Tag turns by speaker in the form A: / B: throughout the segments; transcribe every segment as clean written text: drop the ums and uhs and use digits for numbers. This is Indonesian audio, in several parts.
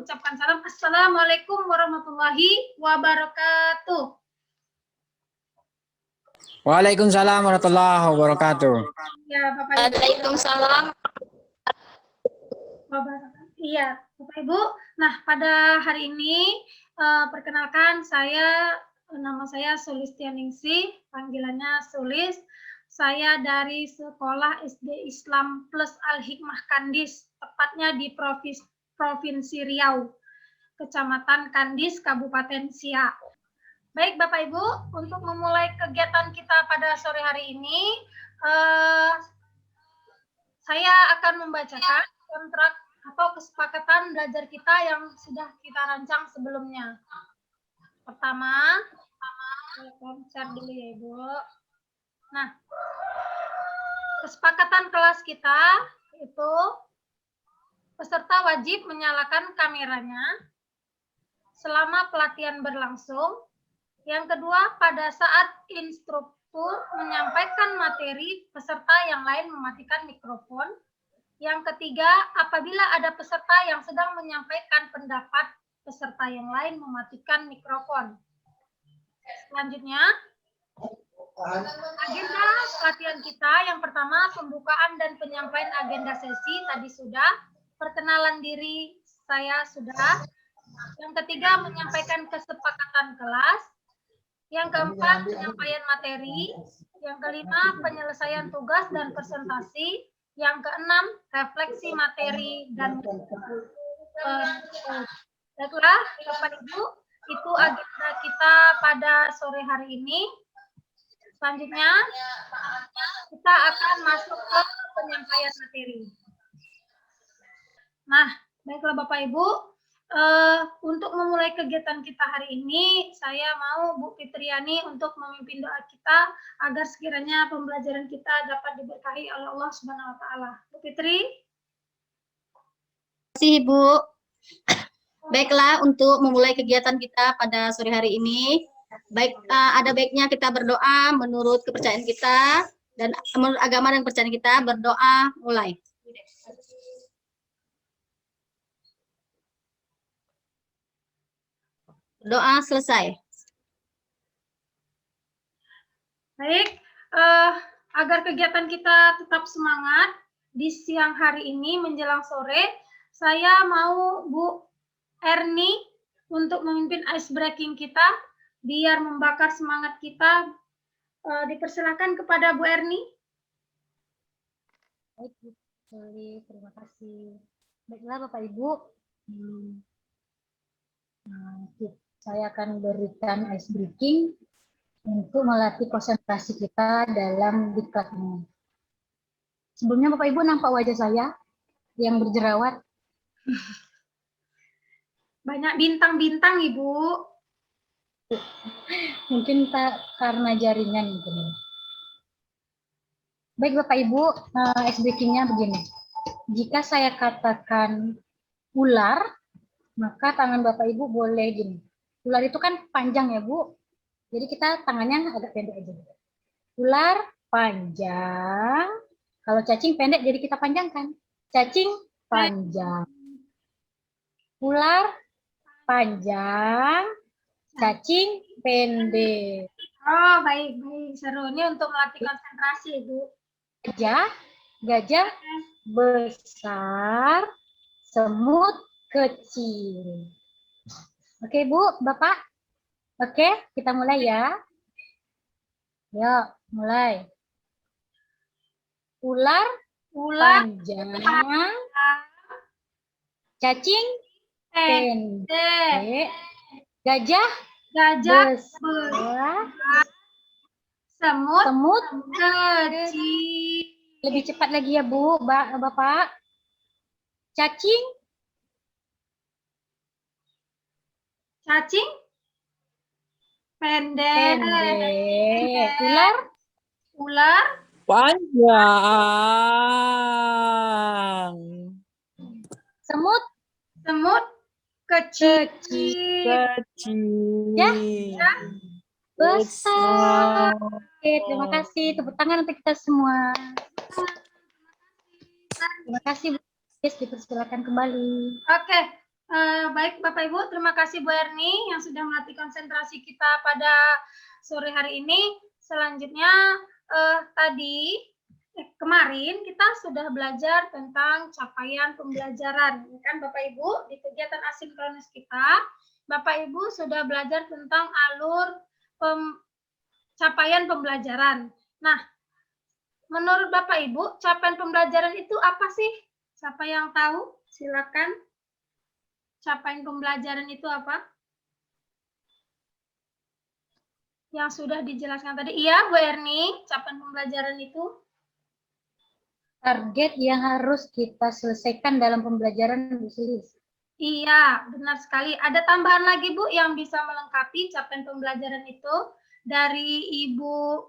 A: ucapkan salam. Assalamualaikum warahmatullahi wabarakatuh.
B: Waalaikumsalam warahmatullahi wabarakatuh.
A: Ya, Bapak Ibu.
C: Waalaikumsalam.
A: Iya, Bapak Ibu. Nah, pada hari ini perkenalkan nama saya Sulistianingsih, panggilannya Sulis. Saya dari Sekolah SD Islam Plus Al-Hikmah Kandis, tepatnya di Provinsi Riau, Kecamatan Kandis, Kabupaten Siak. Baik Bapak Ibu, untuk memulai kegiatan kita pada sore hari ini, saya akan membacakan kontrak atau kesepakatan belajar kita yang sudah kita rancang sebelumnya. Pertama, share dulu ya Ibu. Nah, kesepakatan kelas kita itu peserta wajib menyalakan kameranya selama pelatihan berlangsung. Yang kedua, pada saat instruktur menyampaikan materi, peserta yang lain mematikan mikrofon. Yang ketiga, apabila ada peserta yang sedang menyampaikan pendapat, peserta yang lain mematikan mikrofon. Selanjutnya, agenda pelatihan kita yang pertama pembukaan dan penyampaian agenda sesi tadi sudah, perkenalan diri saya sudah. Yang ketiga menyampaikan kesepakatan kelas. Yang keempat penyampaian materi. Yang kelima penyelesaian tugas dan presentasi. Yang keenam refleksi materi dan baiklah Bapak Ibu, itu agenda kita pada sore hari ini. Selanjutnya, kita akan masuk ke penyampaian materi. Nah, baiklah Bapak Ibu, untuk memulai kegiatan kita hari ini, saya mau Bu Fitriani untuk memimpin doa kita agar sekiranya pembelajaran kita dapat diberkahi oleh Allah Subhanahu wa taala. Bu Fitri?
C: Terima kasih Ibu. Baiklah, untuk memulai kegiatan kita pada sore hari ini, ada baiknya kita berdoa menurut kepercayaan kita dan menurut agama dan kepercayaan kita. Berdoa mulai. Doa selesai.
A: Baik, agar kegiatan kita tetap semangat di siang hari ini menjelang sore, saya mau Bu Erni untuk memimpin ice breaking kita biar membakar semangat kita. Dipersilakan kepada Bu Erni.
D: Baik, Bu Soli, terima kasih. Baiklah Bapak Ibu, saya akan berikan ice breaking untuk melatih konsentrasi kita dalam diklat ini. Sebelumnya Bapak Ibu nampak wajah saya yang berjerawat.
A: Banyak bintang-bintang Ibu.
D: Mungkin karena jaringan mungkin. Baik Bapak Ibu, ice breaking-nya begini. Jika saya katakan ular, maka tangan Bapak Ibu boleh gini. Ular itu kan panjang ya Bu, jadi kita tangannya agak pendek aja. Ular panjang, kalau cacing pendek jadi kita panjangkan. Cacing panjang. Ular panjang, cacing pendek.
A: Oh, baik-baik. Seru. Ini untuk melatih konsentrasi, Bu.
D: Gajah besar, semut kecil. Oke, Bu, Bapak. Oke, kita mulai ya. Yuk, mulai. Ular panjang, cacing pendek, gajah besar, semut kecil. Lebih cepat lagi ya Bu, Bapak. Cacing
A: pendek.
D: Ular
B: Panjang.
D: semut
A: Kecil.
D: Ya, besar. Oke, terima kasih. Tepuk tangan untuk kita semua. Terima kasih Bu. Dipersilakan kembali.
A: Oke, Baik Bapak Ibu, terima kasih Bu Erni yang sudah melatih konsentrasi kita pada sore hari ini. Selanjutnya kemarin kita sudah belajar tentang capaian pembelajaran, kan Bapak Ibu, di kegiatan asinkronus kita, Bapak Ibu sudah belajar tentang alur capaian pembelajaran. Nah, menurut Bapak Ibu, capaian pembelajaran itu apa sih? Siapa yang tahu? Silakan. Capaian pembelajaran itu apa? Yang sudah dijelaskan tadi. Iya, Bu Erni, capaian pembelajaran itu
D: Target yang harus kita selesaikan dalam pembelajaran, Bu Sulis.
A: iya, benar sekali. Ada tambahan lagi, Bu, yang bisa melengkapi capaian pembelajaran itu dari Ibu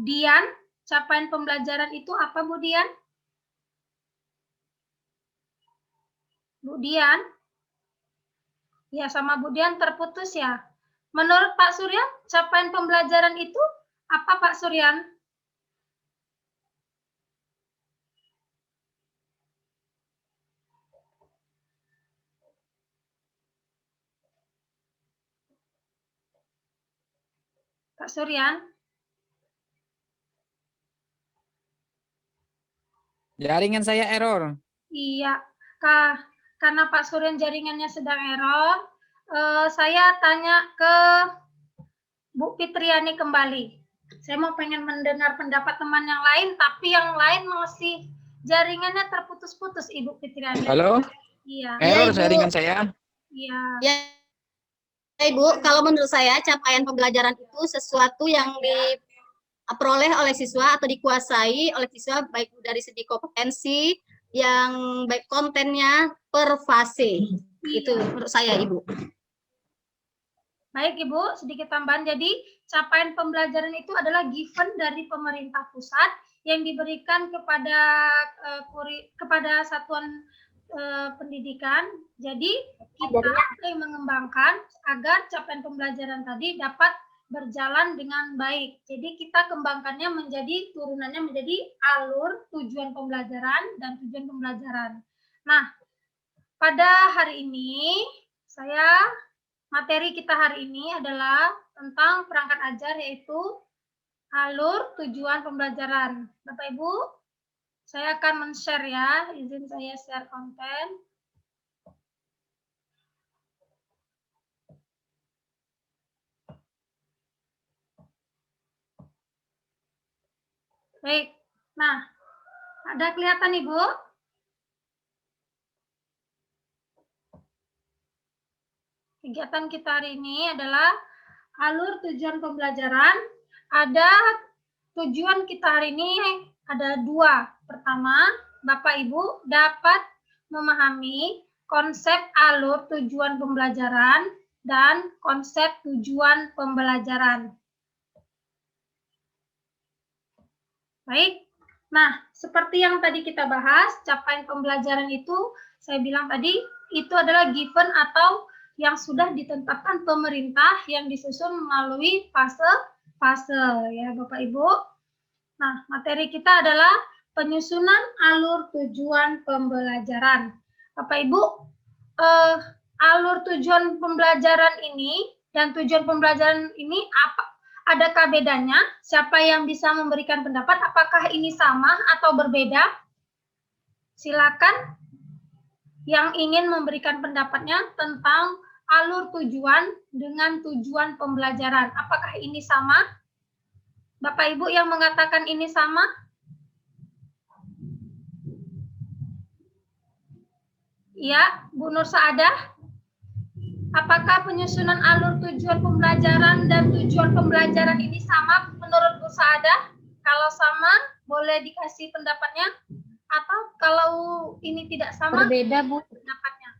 A: Dian. Capaian pembelajaran itu apa, Bu Dian? Bu Dian? Ya, sama Bu Dian terputus ya. Menurut Pak Suryan, capaian pembelajaran itu apa, Pak Suryan? Pak Suryan?
B: Jaringan saya error.
A: Iya, karena Pak Suryan jaringannya sedang error, saya tanya ke Bu Fitriani kembali. Saya mau pengen mendengar pendapat teman yang lain, tapi yang lain masih jaringannya terputus-putus, Ibu Fitriani.
B: Halo?
A: Iya.
B: Error
C: Ibu.
B: jaringan saya.
A: Iya.
C: Ya, Ibu, kalau menurut saya capaian pembelajaran itu sesuatu yang diperoleh oleh siswa atau dikuasai oleh siswa baik dari segi kompetensi, yang baik kontennya per fase. Itu menurut saya, Ibu.
A: Baik Ibu, sedikit tambahan. Jadi capaian pembelajaran itu adalah given dari pemerintah pusat yang diberikan kepada satuan pendidikan. Jadi kita yang mengembangkan agar capaian pembelajaran tadi dapat berjalan dengan baik. Jadi kita kembangkannya menjadi turunannya menjadi alur tujuan pembelajaran dan tujuan pembelajaran. Nah, pada hari ini materi kita hari ini adalah tentang perangkat ajar, yaitu alur tujuan pembelajaran. Bapak Ibu, saya akan men-share ya, izin saya share konten. Baik, nah, ada kelihatan Ibu? Kegiatan kita hari ini adalah alur tujuan pembelajaran. Ada tujuan kita hari ini ada dua. Pertama, Bapak Ibu dapat memahami konsep alur tujuan pembelajaran dan konsep tujuan pembelajaran. Baik, nah seperti yang tadi kita bahas, capaian pembelajaran itu, saya bilang tadi, itu adalah given atau yang sudah ditetapkan pemerintah yang disusun melalui fase-fase ya Bapak Ibu. Nah, materi kita adalah penyusunan alur tujuan pembelajaran. Bapak Ibu, alur tujuan pembelajaran ini dan tujuan pembelajaran ini apa? Adakah bedanya? Siapa yang bisa memberikan pendapat? Apakah ini sama atau berbeda? Silakan yang ingin memberikan pendapatnya tentang alur tujuan dengan tujuan pembelajaran. Apakah ini sama? Bapak Ibu yang mengatakan ini sama? Ya, Bu Nur Saadah. Apakah penyusunan alur tujuan pembelajaran dan tujuan pembelajaran ini sama menurut Bu Saadah? Kalau sama, boleh dikasih pendapatnya? Atau kalau ini tidak sama,
D: Berbeda, Bu.
A: pendapatnya?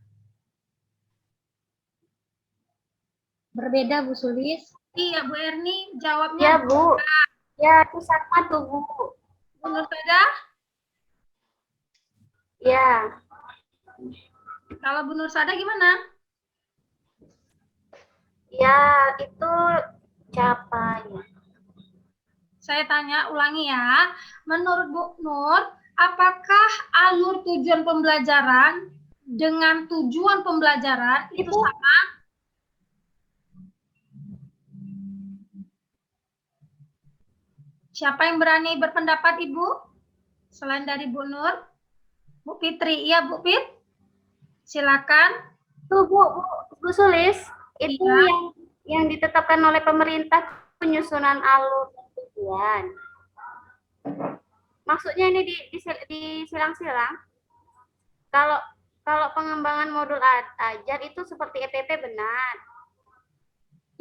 D: Berbeda, Bu Sulis.
A: Iya, Bu Erni jawabnya.
E: Ya, Bu. Ya, itu sama tuh, Bu.
A: Bu Nur Saadah?
E: Ya.
A: Kalau Bu Nur Saadah gimana?
E: Ya, itu capaian.
A: Saya tanya, ulangi ya. Menurut Bu Nur, apakah alur tujuan pembelajaran dengan tujuan pembelajaran itu sama. Siapa yang berani berpendapat, Ibu? Selain dari Bu Nur? Bu Fitri, iya Bu Fit? Silakan.
E: Tuh Bu Sulis, itu
A: Iya.
E: yang ditetapkan oleh pemerintah penyusunan alur dan tujuan. Maksudnya ini disilang-silang. Kalau pengembangan modul ajar itu seperti EPP benar.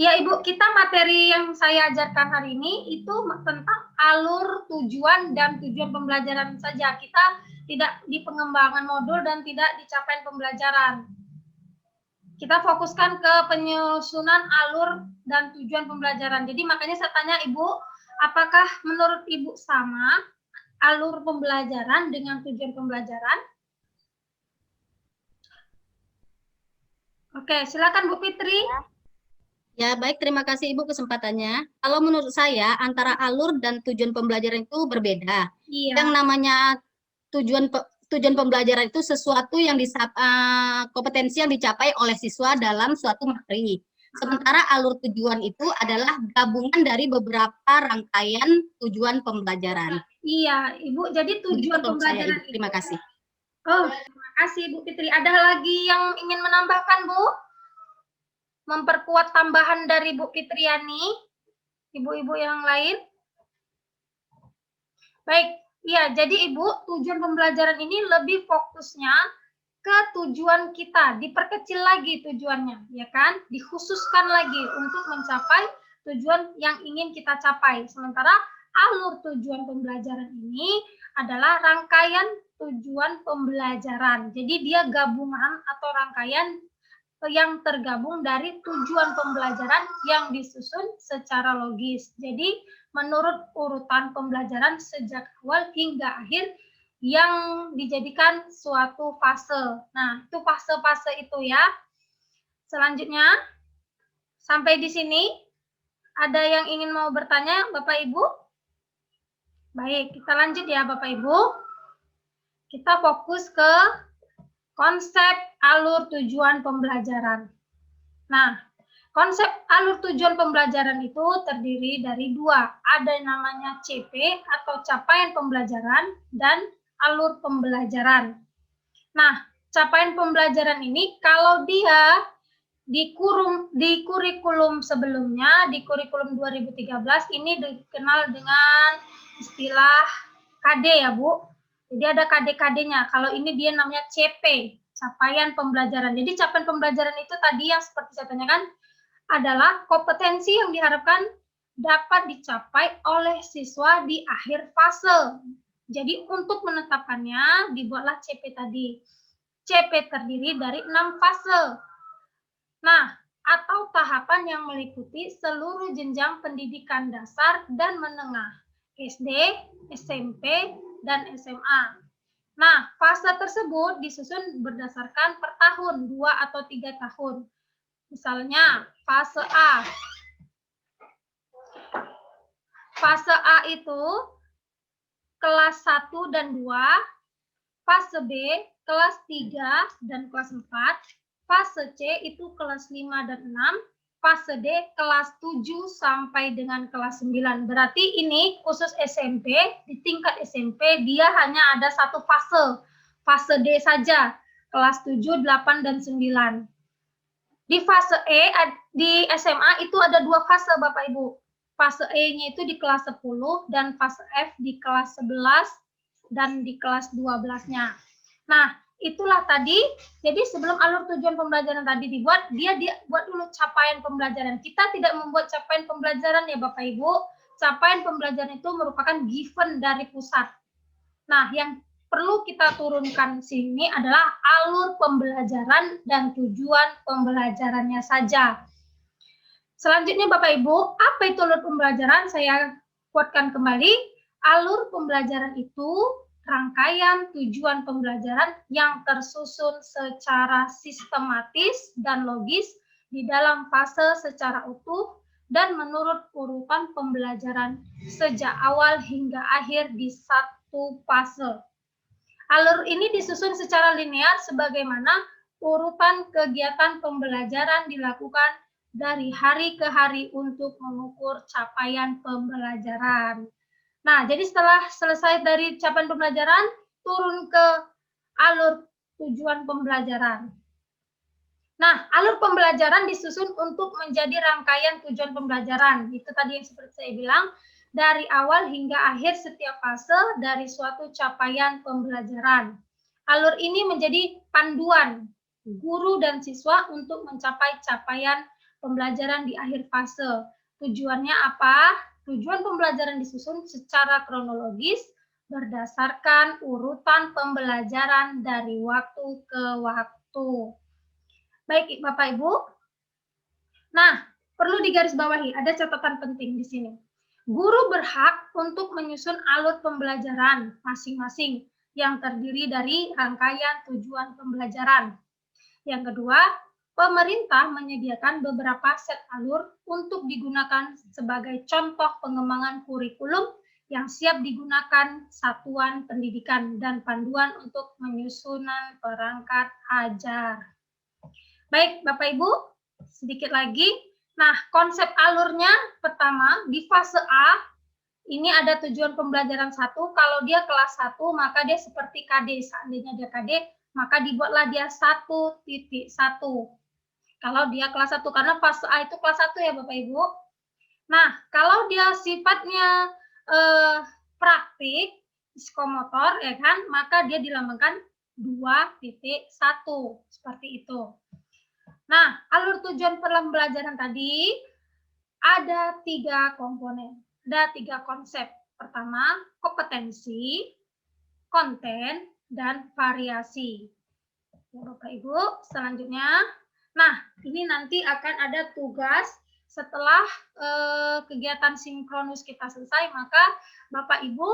A: Ya Ibu, kita materi yang saya ajarkan hari ini itu tentang alur, tujuan, dan tujuan pembelajaran saja. Kita tidak di pengembangan modul dan tidak di capaian pembelajaran. Kita fokuskan ke penyusunan alur dan tujuan pembelajaran. Jadi makanya saya tanya Ibu, apakah menurut Ibu sama alur pembelajaran dengan tujuan pembelajaran? Oke, silakan Bu Fitri.
C: Ya, baik, terima kasih Ibu kesempatannya. Kalau menurut saya, antara alur dan tujuan pembelajaran itu berbeda.
A: Iya.
C: Yang namanya tujuan pembelajaran itu sesuatu yang kompetensi yang dicapai oleh siswa dalam suatu materi. Sementara alur tujuan itu adalah gabungan dari beberapa rangkaian tujuan pembelajaran.
A: Iya, Ibu. Jadi tujuan pembelajaran
C: Terima kasih.
A: Oh, terima kasih Bu Fitri. Ada lagi yang ingin menambahkan, Bu? Memperkuat tambahan dari Bu Fitriani, ibu-ibu yang lain? Baik, ya. Jadi Ibu, tujuan pembelajaran ini lebih fokusnya ke tujuan kita, diperkecil lagi tujuannya, ya kan? Dikhususkan lagi untuk mencapai tujuan yang ingin kita capai. Sementara alur tujuan pembelajaran ini adalah rangkaian tujuan pembelajaran. Jadi dia gabungan atau rangkaian yang tergabung dari tujuan pembelajaran yang disusun secara logis. Jadi menurut urutan pembelajaran sejak awal hingga akhir yang dijadikan suatu fase. Nah, itu fase-fase itu ya. Selanjutnya, sampai di sini ada yang ingin mau bertanya, Bapak Ibu? Baik, kita lanjut ya Bapak Ibu. Kita fokus ke konsep alur tujuan pembelajaran. Nah, konsep alur tujuan pembelajaran itu terdiri dari dua. Ada yang namanya CP atau capaian pembelajaran dan alur pembelajaran. Nah, capaian pembelajaran ini kalau dia di kurikulum sebelumnya, di kurikulum 2013 ini dikenal dengan istilah KD ya Bu. Jadi ada KD-KD-nya. Kalau ini dia namanya CP, capaian pembelajaran. Jadi capaian pembelajaran itu tadi yang seperti saya tanyakan adalah kompetensi yang diharapkan dapat dicapai oleh siswa di akhir fase. Jadi untuk menetapkannya dibuatlah CP tadi. CP terdiri dari 6 fase. Nah, atau tahapan yang meliputi seluruh jenjang pendidikan dasar dan menengah, SD, SMP, dan SMA. Nah, fase tersebut disusun berdasarkan per tahun, 2 atau 3 tahun. Misalnya, fase A. Fase A itu kelas 1 dan 2, fase B kelas 3 dan kelas 4, fase C itu kelas 5 dan 6, fase D kelas 7 sampai dengan kelas 9. Berarti ini khusus SMP, di tingkat SMP dia hanya ada satu fase D saja, kelas 7, 8, dan 9. Di fase E, di SMA itu ada 2 fase Bapak Ibu. Fase E-nya itu di kelas 10 dan fase F di kelas 11 dan di kelas 12-nya. Nah, itulah tadi, jadi sebelum alur tujuan pembelajaran tadi dibuat, dia buat dulu capaian pembelajaran. Kita tidak membuat capaian pembelajaran ya Bapak Ibu. Capaian pembelajaran itu merupakan given dari pusat. Nah, yang perlu kita turunkan sini adalah alur pembelajaran dan tujuan pembelajarannya saja. Selanjutnya Bapak Ibu, apa itu alur pembelajaran? Saya kuatkan kembali, alur pembelajaran itu rangkaian tujuan pembelajaran yang tersusun secara sistematis dan logis di dalam fase secara utuh dan menurut urutan pembelajaran sejak awal hingga akhir di satu fase. Alur ini disusun secara linear sebagaimana urutan kegiatan pembelajaran dilakukan dari hari ke hari untuk mengukur capaian pembelajaran. Nah, jadi setelah selesai dari capaian pembelajaran, turun ke alur tujuan pembelajaran. Nah, alur pembelajaran disusun untuk menjadi rangkaian tujuan pembelajaran. Itu tadi yang seperti saya bilang, dari awal hingga akhir setiap fase dari suatu capaian pembelajaran. Alur ini menjadi panduan guru dan siswa untuk mencapai capaian pembelajaran di akhir fase. Tujuannya apa? Tujuan pembelajaran disusun secara kronologis berdasarkan urutan pembelajaran dari waktu ke waktu. Baik, Bapak Ibu. Nah, perlu digarisbawahi, ada catatan penting di sini. Guru berhak untuk menyusun alur pembelajaran masing-masing yang terdiri dari rangkaian tujuan pembelajaran. Yang kedua, pemerintah menyediakan beberapa set alur untuk digunakan sebagai contoh pengembangan kurikulum yang siap digunakan satuan pendidikan dan panduan untuk menyusunan perangkat ajar. Baik, Bapak Ibu, sedikit lagi. Nah, konsep alurnya pertama, di fase A, ini ada tujuan pembelajaran 1. Kalau dia kelas 1, maka dia seperti KD. Seandainya dia KD, maka dibuatlah dia 1.1. Kalau dia kelas 1, karena fase A itu kelas 1 ya Bapak Ibu. Nah, kalau dia sifatnya praktik, psikomotor, ya kan, maka dia dilambangkan 2.1. Seperti itu. Nah, alur tujuan pembelajaran tadi ada 3 komponen, ada 3 konsep. Pertama, kompetensi, konten, dan variasi. Ya, Bapak Ibu, selanjutnya, nah ini nanti akan ada tugas setelah kegiatan sinkronus kita selesai, maka Bapak Ibu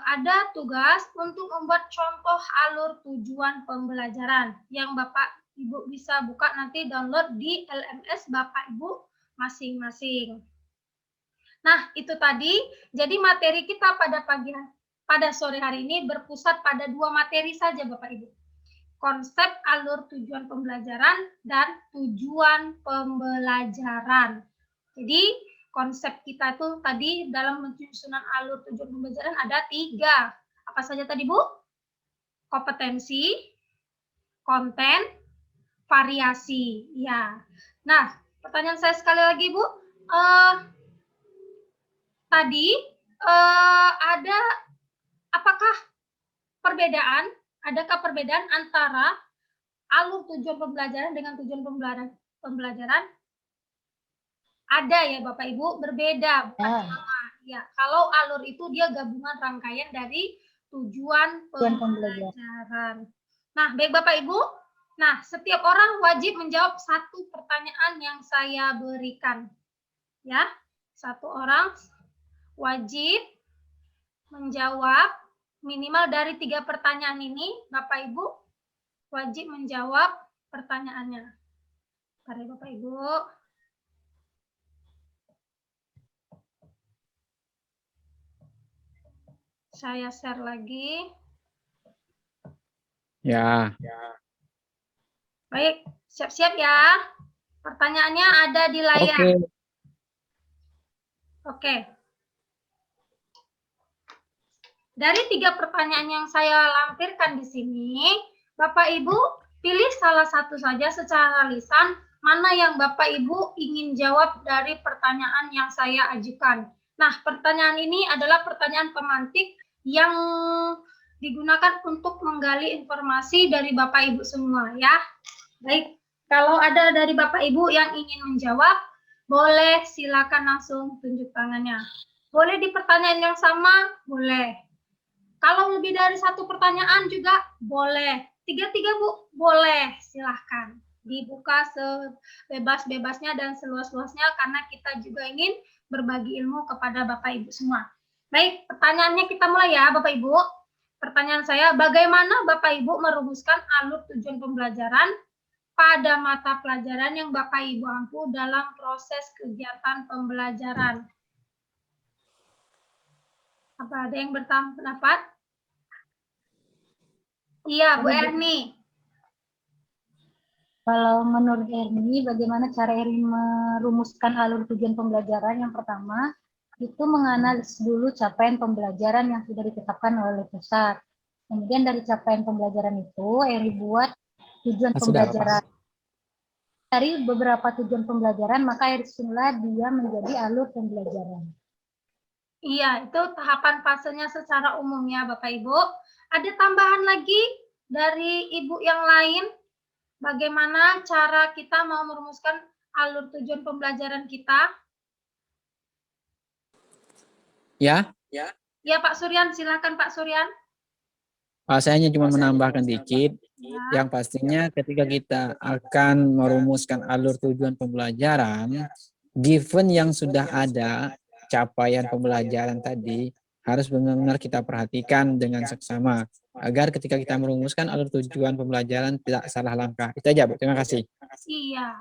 A: ada tugas untuk membuat contoh alur tujuan pembelajaran yang Bapak Ibu bisa buka nanti download di LMS Bapak Ibu masing-masing. Nah, itu tadi. Jadi materi kita pada sore hari ini berpusat pada 2 materi saja Bapak Ibu. Konsep alur tujuan pembelajaran dan tujuan pembelajaran. Jadi, konsep kita itu tadi dalam penyusunan alur tujuan pembelajaran ada 3. Apa saja tadi, Bu? Kompetensi, konten, variasi. Ya. Nah, pertanyaan saya sekali lagi, Bu. Tadi adakah perbedaan antara alur tujuan pembelajaran dengan tujuan pembelajaran? Ada ya Bapak Ibu, berbeda. Ya, kalau alur itu dia gabungan rangkaian dari tujuan pembelajaran. Nah, baik Bapak Ibu. Nah, setiap orang wajib menjawab 1 pertanyaan yang saya berikan. Ya, 1 orang wajib menjawab minimal dari 3 pertanyaan ini, Bapak Ibu wajib menjawab pertanyaannya. Mari Bapak Ibu. Saya share lagi.
B: Ya.
A: Baik, siap-siap ya. Pertanyaannya ada di layar. Oke. Dari 3 pertanyaan yang saya lampirkan di sini, Bapak Ibu pilih salah satu saja secara lisan mana yang Bapak Ibu ingin jawab dari pertanyaan yang saya ajukan. Nah, pertanyaan ini adalah pertanyaan pemantik yang digunakan untuk menggali informasi dari Bapak Ibu semua ya. Baik, kalau ada dari Bapak Ibu yang ingin menjawab, boleh silakan langsung tunjuk tangannya. Boleh di pertanyaan yang sama? Boleh. Kalau lebih dari 1 pertanyaan juga boleh. 3 Bu? Boleh, silahkan. Dibuka sebebas-bebasnya dan seluas-luasnya karena kita juga ingin berbagi ilmu kepada Bapak Ibu semua. Baik, pertanyaannya kita mulai ya Bapak Ibu. Pertanyaan saya, bagaimana Bapak Ibu merumuskan alur tujuan pembelajaran pada mata pelajaran yang Bapak Ibu ampu dalam proses kegiatan pembelajaran? Apa ada yang berpendapat? Iya, Bu
D: Jadi, Bu,
A: Erni.
D: kalau menurut Erni, bagaimana cara Erni merumuskan alur tujuan pembelajaran? Yang pertama, itu menganalisis dulu capaian pembelajaran yang sudah ditetapkan oleh pusat. Kemudian dari capaian pembelajaran itu, Erni buat tujuan
B: Sudah, Bapak.
D: pembelajaran. Dari beberapa tujuan pembelajaran, maka Erni susunlah dia menjadi alur pembelajaran.
A: Iya, itu tahapan fasenya secara umumnya, Bapak Ibu. Ada tambahan lagi dari Ibu yang lain? Bagaimana cara kita mau merumuskan alur tujuan pembelajaran kita?
B: Ya,
A: Ya, Pak Suryan, silakan Pak Suryan.
B: saya hanya cuma menambahkan dikit.
A: Ya.
B: Yang pastinya ketika kita akan merumuskan alur tujuan pembelajaran, given yang sudah ada, capaian pembelajaran tadi, harus benar-benar kita perhatikan dengan seksama. Agar ketika kita merumuskan alur tujuan pembelajaran tidak salah langkah. Itu aja, Bu. Terima kasih.
A: Iya.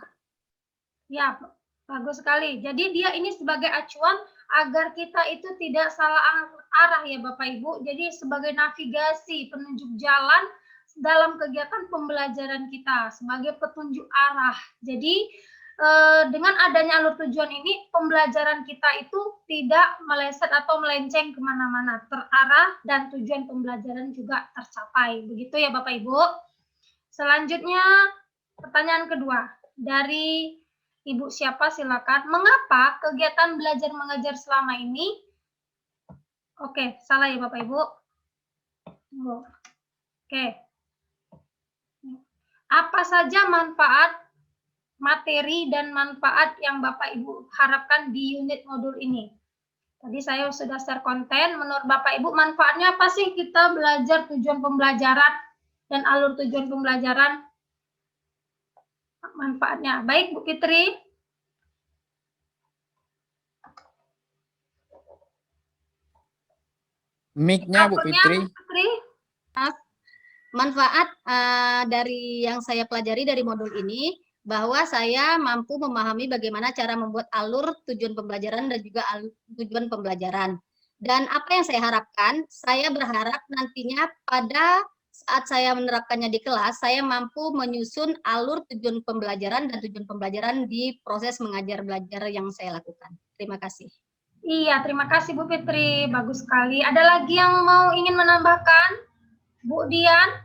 A: Ya, bagus sekali. Jadi dia ini sebagai acuan agar kita itu tidak salah arah ya Bapak Ibu. Jadi sebagai navigasi, penunjuk jalan dalam kegiatan pembelajaran kita, sebagai petunjuk arah. Jadi dengan adanya alur tujuan ini, pembelajaran kita itu tidak meleset atau melenceng kemana-mana, terarah dan tujuan pembelajaran juga tercapai. Begitu ya Bapak Ibu. Selanjutnya, pertanyaan kedua. Dari Ibu siapa silakan. Mengapa kegiatan belajar mengajar selama ini? Oke, salah ya Bapak Ibu. Oke. Apa saja manfaat materi dan manfaat yang Bapak Ibu harapkan di unit modul ini? Tadi saya sudah share konten. Menurut Bapak Ibu manfaatnya apa sih kita belajar tujuan pembelajaran dan alur tujuan pembelajaran? Manfaatnya. Baik Bu Fitri.
B: Mic-nya Bu Fitri.
C: Manfaat dari yang saya pelajari dari modul ini, bahwa saya mampu memahami bagaimana cara membuat alur tujuan pembelajaran dan juga tujuan pembelajaran. Dan apa yang saya harapkan, saya berharap nantinya pada saat saya menerapkannya di kelas, saya mampu menyusun alur tujuan pembelajaran dan tujuan pembelajaran di proses mengajar belajar yang saya lakukan. Terima kasih.
A: Iya, terima kasih Bu Fitri. Bagus sekali. Ada lagi yang mau ingin menambahkan? Bu Dian?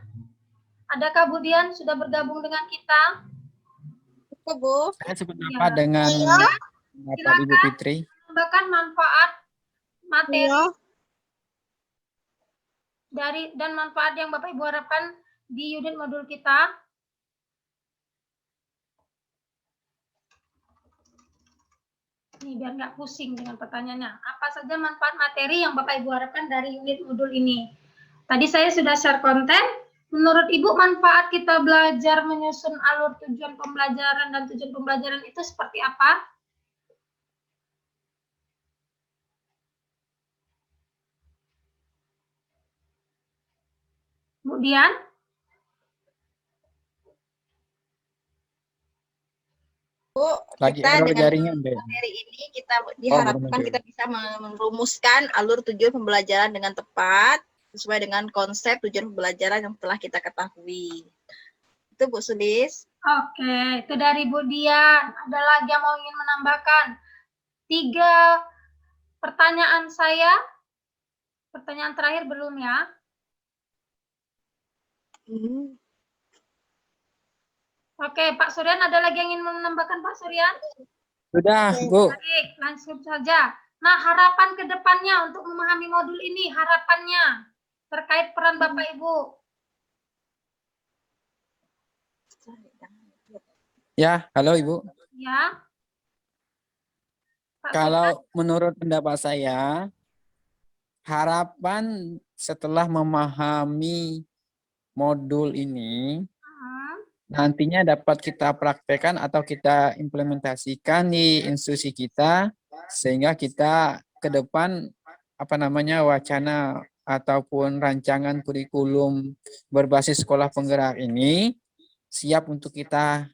A: Adakah Bu Dian sudah bergabung dengan kita?
C: Bu.
B: Saya sependapat dengan Bapak Ibu Fitri.
A: Menambahkan manfaat materi dan manfaat yang Bapak Ibu harapkan di unit modul kita. Ini biar nggak pusing dengan pertanyaannya. Apa saja manfaat materi yang Bapak Ibu harapkan dari unit modul ini? Tadi saya sudah share konten. Menurut Ibu, manfaat kita belajar menyusun alur tujuan pembelajaran dan tujuan pembelajaran itu seperti apa? Bu Dian?
B: Lagi
F: Kita
B: error
F: dengan
B: jaringan, Dek.
F: materi ini kita diharapkan kita bisa merumuskan alur tujuan pembelajaran dengan tepat sesuai dengan konsep tujuan pembelajaran yang telah kita ketahui. Itu Bu Sulis.
A: Oke, itu dari Bu Dian. Ada lagi yang mau ingin menambahkan? 3 pertanyaan saya. Pertanyaan terakhir belum ya? Oke, Pak Suryan, ada lagi yang ingin menambahkan Pak Suryan?
B: Sudah, Bu.
A: Baik, langsung saja. Nah, harapan ke depannya untuk memahami modul ini, harapannya terkait peran Bapak Ibu.
B: Ya, halo Ibu.
A: Ya. Pak
B: Kalau menurut pendapat saya, harapan setelah memahami modul ini, nantinya dapat kita praktekkan atau kita implementasikan di institusi kita, sehingga kita ke depan wacana ataupun rancangan kurikulum berbasis sekolah penggerak ini siap untuk kita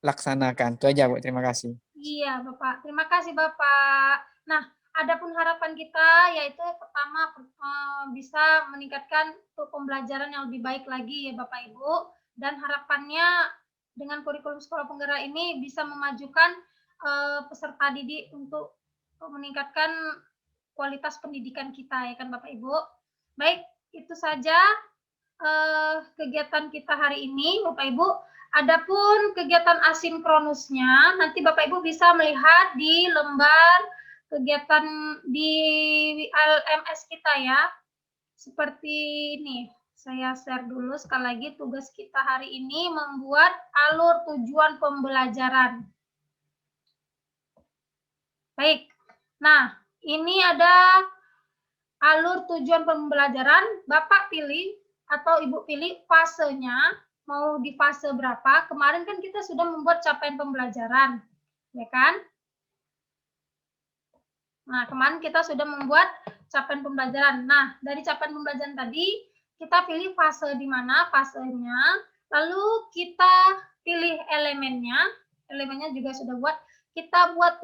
B: laksanakan. Itu aja Bu, terima kasih.
A: Iya Bapak, terima kasih Bapak. Nah, Adapun harapan kita yaitu pertama bisa meningkatkan untuk pembelajaran yang lebih baik lagi ya Bapak Ibu, dan harapannya dengan kurikulum sekolah penggerak ini bisa memajukan peserta didik untuk meningkatkan kualitas pendidikan kita ya kan Bapak Ibu. Baik, itu saja kegiatan kita hari ini Bapak Ibu. Adapun kegiatan asinkronusnya nanti Bapak Ibu bisa melihat di lembar kegiatan di LMS kita ya. Seperti ini. Saya share dulu sekali lagi tugas kita hari ini membuat alur tujuan pembelajaran. Baik. Nah, ini ada alur tujuan pembelajaran. Bapak pilih atau Ibu pilih fasenya, mau di fase berapa. Kemarin kan kita sudah membuat capaian pembelajaran, ya kan? Nah, kemarin kita sudah membuat capaian pembelajaran. Nah, dari capaian pembelajaran tadi, kita pilih fase di mana fasenya, lalu kita pilih elemennya. Elemennya juga sudah buat. Kita buat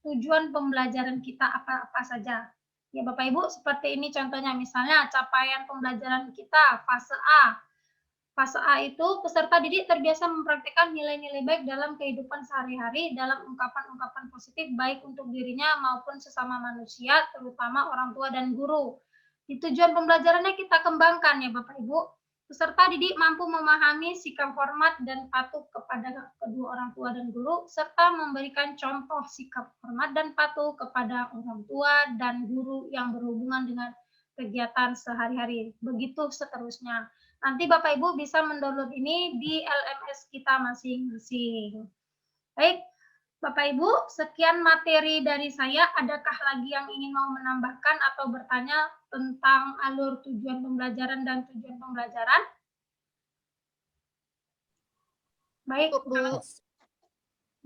A: tujuan pembelajaran kita apa-apa saja. Ya Bapak Ibu, seperti ini contohnya. Misalnya capaian pembelajaran kita fase A. Fase A itu peserta didik terbiasa mempraktikkan nilai-nilai baik dalam kehidupan sehari-hari dalam ungkapan-ungkapan positif baik untuk dirinya maupun sesama manusia, terutama orang tua dan guru. Di tujuan pembelajarannya kita kembangkan ya Bapak Ibu. Peserta didik mampu memahami sikap hormat dan patuh kepada kedua orang tua dan guru, serta memberikan contoh sikap hormat dan patuh kepada orang tua dan guru yang berhubungan dengan kegiatan sehari-hari. Begitu seterusnya. Nanti Bapak Ibu bisa mendownload ini di LMS kita masing-masing. Baik, Bapak Ibu, sekian materi dari saya. Adakah lagi yang ingin mau menambahkan atau bertanya tentang alur tujuan pembelajaran dan tujuan pembelajaran? Baik,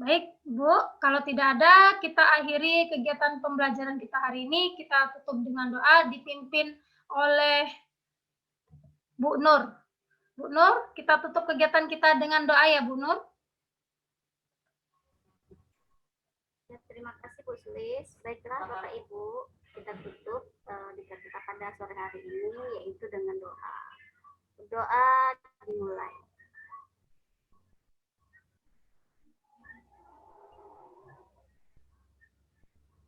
A: baik Bu, kalau tidak ada, kita akhiri kegiatan pembelajaran kita hari ini. Kita tutup dengan doa dipimpin oleh Bu Nur. Bu Nur, kita tutup kegiatan kita dengan doa ya Bu Nur.
E: Ya, terima kasih Bu Sulis. Baiklah Bapak Ibu, kita tutup diklat kita pada sore hari ini yaitu dengan doa. Doa dimulai.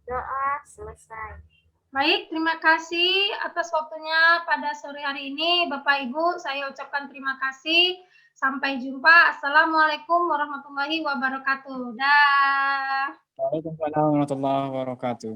E: Doa selesai.
A: Baik, terima kasih atas waktunya pada sore hari ini. Bapak Ibu, saya ucapkan terima kasih. Sampai jumpa. Assalamualaikum warahmatullahi wabarakatuh. Dah.
B: Waalaikumsalam warahmatullahi wabarakatuh.